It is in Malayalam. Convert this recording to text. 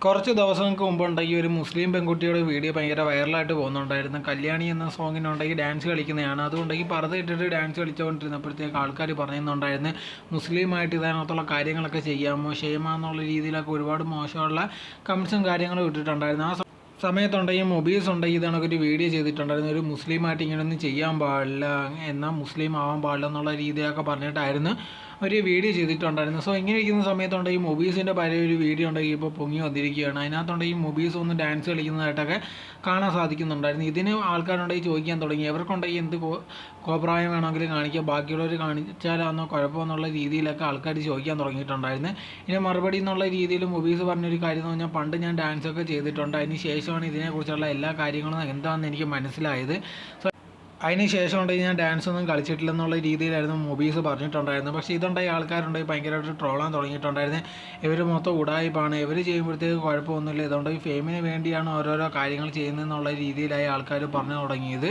കുറച്ച് ദിവസങ്ങൾക്ക് മുമ്പുണ്ടെങ്കിൽ ഒരു മുസ്ലിം പെൺകുട്ടിയുടെ വീഡിയോ ഭയങ്കര വൈറലായിട്ട് പോകുന്നുണ്ടായിരുന്നു. കല്യാണി എന്ന സോങ്ങിനുണ്ടെങ്കിൽ ഡാൻസ് കളിക്കുന്നതാണ്. അതുകൊണ്ടെങ്കിൽ പർദ്ദ ഇട്ടിട്ട് ഡാൻസ് കളിച്ചുകൊണ്ടിരുന്നപ്പോഴത്തേക്ക് ആൾക്കാർ പറയുന്നുണ്ടായിരുന്നു മുസ്ലിമായിട്ട് ഇതിനകത്തുള്ള കാര്യങ്ങളൊക്കെ ചെയ്യാമോ, ക്ഷേമാന്നുള്ള രീതിയിലൊക്കെ ഒരുപാട് മോശമുള്ള കമൻസും കാര്യങ്ങളും ഇട്ടിട്ടുണ്ടായിരുന്നു. ആ സമയത്തുണ്ടെങ്കിൽ മൊബീൽസ് ഉണ്ടെങ്കിൽ ഇതാണൊക്കെ വീഡിയോ ചെയ്തിട്ടുണ്ടായിരുന്നു. ഒരു മുസ്ലിമായിട്ട് ഇങ്ങനെയൊന്നും ചെയ്യാൻ പാടില്ല, എന്നാൽ മുസ്ലിം ആവാൻ പാടില്ല എന്നുള്ള രീതിയിലൊക്കെ പറഞ്ഞിട്ടായിരുന്നു ഒരു വീഡിയോ ചെയ്തിട്ടുണ്ടായിരുന്നു. സോ ഇങ്ങനെ ഇരിക്കുന്ന സമയത്തുണ്ടെങ്കിൽ മൊബീൽസിൻ്റെ പഴയ ഒരു വീഡിയോ ഉണ്ടെങ്കിൽ ഇപ്പോൾ പൊങ്ങി വന്നിരിക്കുകയാണ്. അതിനകത്തുണ്ടെങ്കിൽ മൊബീൽസ് ഒന്ന് ഡാൻസ് കളിക്കുന്നതായിട്ടൊക്കെ കാണാൻ സാധിക്കുന്നുണ്ടായിരുന്നു. ഇതിന് ആൾക്കാരുണ്ടെങ്കിൽ ചോദിക്കാൻ തുടങ്ങി, എവർക്കുണ്ടെങ്കിൽ എന്ത് കോപ്രായം വേണമെങ്കിലും കാണിക്കാം, ബാക്കിയുള്ളവർ കാണിച്ചാലാണോ കുഴപ്പമെന്നുള്ള രീതിയിലൊക്കെ ആൾക്കാർ ചോദിക്കാൻ തുടങ്ങിയിട്ടുണ്ടായിരുന്നു. ഇനി മറുപടി എന്നുള്ള രീതിയിൽ മൊബീൽസ് പറഞ്ഞൊരു കാര്യം എന്ന് പറഞ്ഞാൽ, പണ്ട് ഞാൻ ഡാൻസൊക്കെ ചെയ്തിട്ടുണ്ട്, അതിന് ശേഷമാണ് ഇതിനെക്കുറിച്ചുള്ള എല്ലാ കാര്യങ്ങളും എന്താണെന്ന് എനിക്ക് മനസ്സിലായത്. സോ അതിന് ശേഷം ഉണ്ടെങ്കിൽ ഞാൻ ഡാൻസ് ഒന്നും കളിച്ചിട്ടില്ലെന്നുള്ള രീതിയിലായിരുന്നു മൊബീൽസ് പറഞ്ഞിട്ടുണ്ടായിരുന്നു. പക്ഷേ ഇതുണ്ടായി ആൾക്കാരുണ്ടെങ്കിൽ ഭയങ്കരമായിട്ട് ട്രോളാൻ തുടങ്ങിയിട്ടുണ്ടായിരുന്നു. ഇവർ മൊത്തം ഉടായ്പാണ്, ഇവർ ചെയ്യുമ്പോഴത്തേക്ക് കുഴപ്പമൊന്നുമില്ല, ഇതുകൊണ്ട് ഫെയിമിന് വേണ്ടിയാണ് ഓരോരോ കാര്യങ്ങൾ ചെയ്യുന്നതെന്നുള്ള രീതിയിലായി ആൾക്കാർ പറഞ്ഞു തുടങ്ങിയത്.